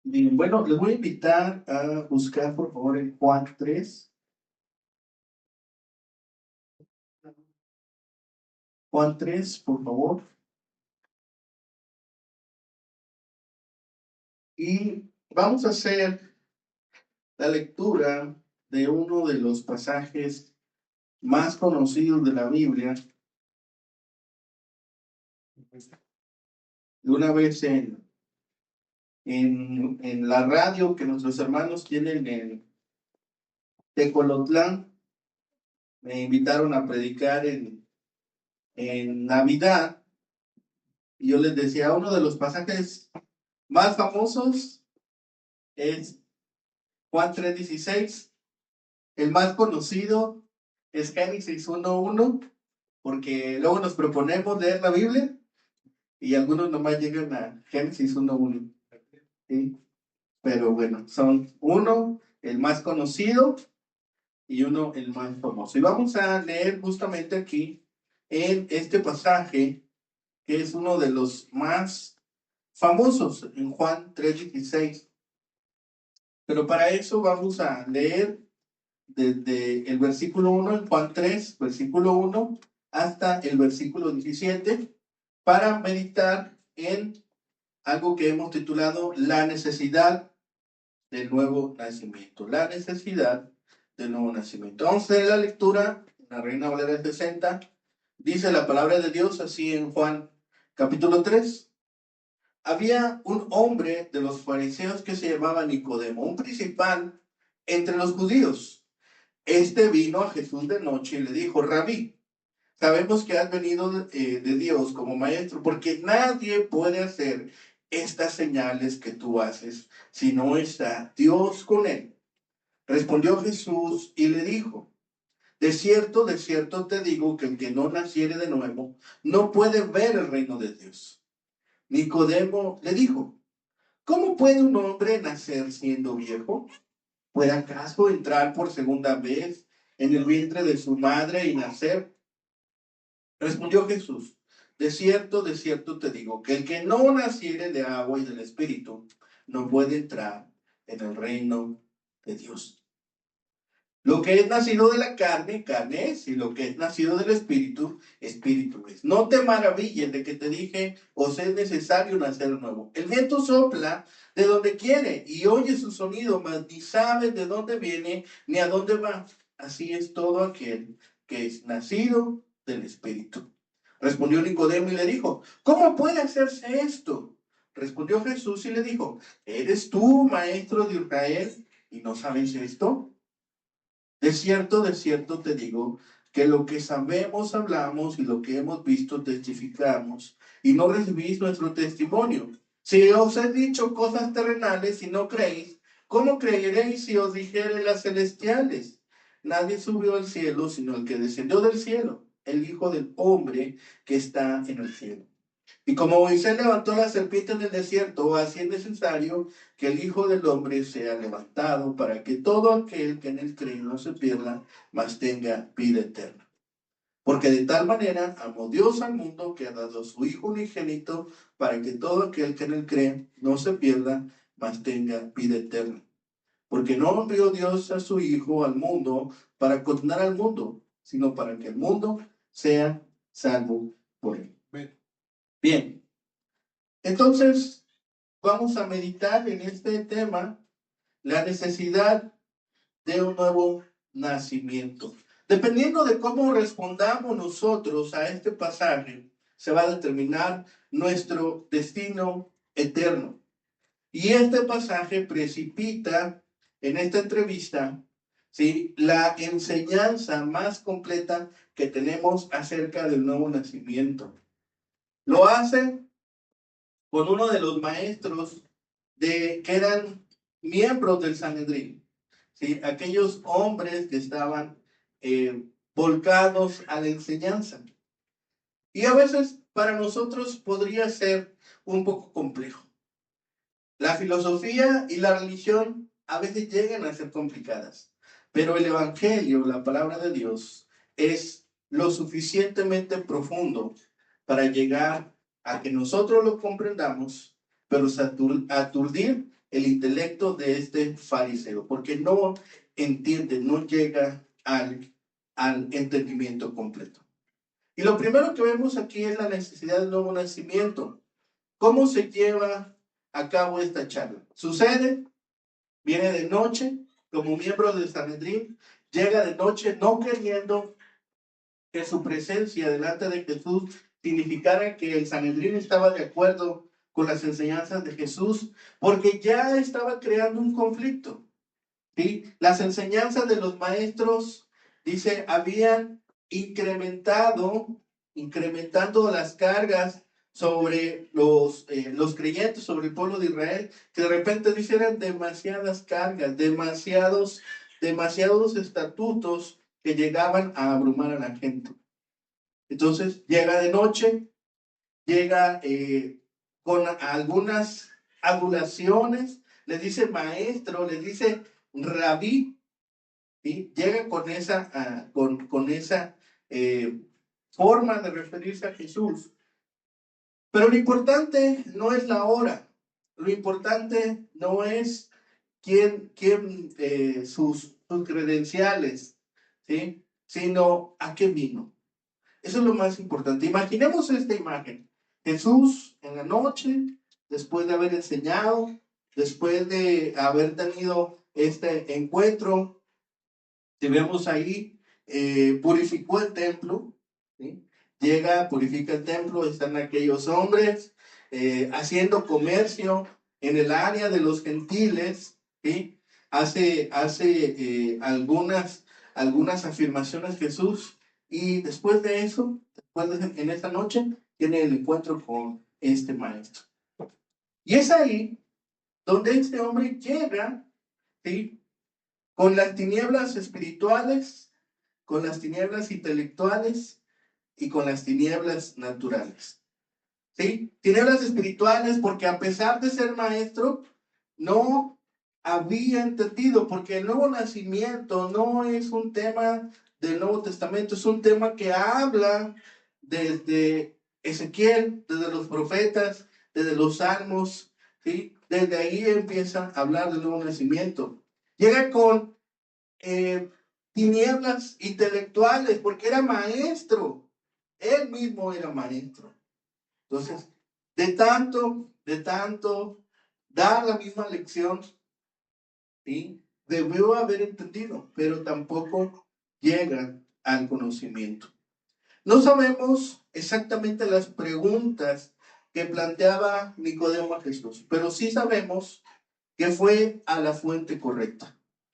Bien, bueno, les voy a invitar a buscar, por favor, en Juan 3. Juan 3, por favor. Y vamos a hacer la lectura de uno de los pasajes más conocidos de la Biblia. De una vez en la radio que nuestros hermanos tienen en Tecolotlán, me invitaron a predicar en Navidad. Y yo les decía, uno de los pasajes más famosos es Juan 3:16. El más conocido es Génesis 1:1, porque luego nos proponemos leer la Biblia y algunos nomás llegan a Génesis 1:1. ¿Sí? Pero bueno, son uno, el más conocido, y uno, el más famoso. Y vamos a leer justamente aquí en este pasaje, que es uno de los más famosos, en Juan 3:16. Pero para eso vamos a leer desde el versículo 1 en Juan 3, versículo 1, hasta el versículo 17, para meditar en algo que hemos titulado la necesidad del nuevo nacimiento. La necesidad del nuevo nacimiento. Vamos a hacer la lectura, la Reina Valera 60, dice la palabra de Dios así en Juan capítulo 3. Había un hombre de los fariseos que se llamaba Nicodemo, un principal entre los judíos. Este vino a Jesús de noche y le dijo: Rabí, sabemos que has venido de Dios como maestro, porque nadie puede hacer estas señales que tú haces si no está Dios con él. Respondió Jesús y le dijo: de cierto te digo que el que no naciere de nuevo no puede ver el reino de Dios. Nicodemo le dijo: ¿cómo puede un hombre nacer siendo viejo? ¿Puede acaso entrar por segunda vez en el vientre de su madre y nacer? Respondió Jesús: de cierto te digo, que el que no naciere de agua y del Espíritu no puede entrar en el reino de Dios. Lo que es nacido de la carne, carne es, y lo que es nacido del Espíritu, Espíritu es. No te maravilles de que te dije, os es necesario nacer nuevo. El viento sopla de donde quiere y oye su sonido, mas ni sabes de dónde viene ni a dónde va. Así es todo aquel que es nacido del Espíritu. Respondió Nicodemo y le dijo: ¿cómo puede hacerse esto? Respondió Jesús y le dijo: ¿eres tú, maestro de Israel, y no sabes esto? De cierto te digo, que lo que sabemos hablamos y lo que hemos visto testificamos, y no recibís nuestro testimonio. Si os he dicho cosas terrenales y no creéis, ¿cómo creeréis si os dijere las celestiales? Nadie subió al cielo sino el que descendió del cielo, el Hijo del Hombre que está en el cielo. Y como Moisés levantó la serpiente en el desierto, así es necesario que el Hijo del Hombre sea levantado, para que todo aquel que en él cree no se pierda, mas tenga vida eterna. Porque de tal manera amó Dios al mundo, que ha dado a su Hijo unigénito, para que todo aquel que en él cree no se pierda, mas tenga vida eterna. Porque no envió Dios a su Hijo al mundo para condenar al mundo, sino para que el mundo sea salvo por él. Bien. Entonces, vamos a meditar en este tema, la necesidad de un nuevo nacimiento. Dependiendo de cómo respondamos nosotros a este pasaje, se va a determinar nuestro destino eterno. Y este pasaje precipita en esta entrevista, ¿sí?, la enseñanza más completa que tenemos acerca del nuevo nacimiento. Lo hace con uno de los maestros que eran miembros del Sanedrín, ¿sí? Aquellos hombres que estaban volcados a la enseñanza. Y a veces para nosotros podría ser un poco complejo. La filosofía y la religión a veces llegan a ser complicadas, pero el Evangelio, la palabra de Dios, es lo suficientemente profundo para llegar a que nosotros lo comprendamos, pero aturdir el intelecto de este fariseo, porque no entiende, no llega al entendimiento completo. Y lo primero que vemos aquí es la necesidad del nuevo nacimiento. ¿Cómo se lleva a cabo esta charla? Sucede, viene de noche, como miembro del Sanedrín, llega de noche no queriendo que su presencia delante de Jesús significara que el Sanedrín estaba de acuerdo con las enseñanzas de Jesús, porque ya estaba creando un conflicto. ¿Sí? Las enseñanzas de los maestros, dice, habían incrementando las cargas sobre los creyentes, sobre el pueblo de Israel, que de repente dice eran demasiadas cargas, demasiados estatutos que llegaban a abrumar a la gente. Entonces llega de noche, llega con algunas adulaciones, le dice maestro, le dice rabí, ¿sí? Llega con esa forma de referirse a Jesús. Pero lo importante no es la hora, lo importante no es sus credenciales, ¿sí? Sino a qué vino. Eso es lo más importante. Imaginemos esta imagen. Jesús en la noche, después de haber enseñado, después de haber tenido este encuentro, si vemos ahí, purificó el templo, ¿sí? Llega, purifica el templo, están aquellos hombres haciendo comercio en el área de los gentiles, ¿sí? Hace algunas afirmaciones Jesús, y después de eso, en esa noche, tiene el encuentro con este maestro. Y es ahí donde este hombre llega, ¿sí? Con las tinieblas espirituales, con las tinieblas intelectuales y con las tinieblas naturales. ¿Sí? Tinieblas espirituales porque a pesar de ser maestro, no había entendido, porque el nuevo nacimiento no es un tema del Nuevo Testamento, es un tema que habla desde Ezequiel, desde los profetas, desde los salmos, ¿sí? Desde ahí empieza a hablar del nuevo nacimiento. Llega con tinieblas intelectuales, porque era maestro, él mismo era maestro. Entonces, de tanto dar la misma lección, ¿sí? Debió haber entendido, pero tampoco llega al conocimiento. No sabemos exactamente las preguntas que planteaba Nicodemo a Jesús, pero sí sabemos que fue a la fuente correcta.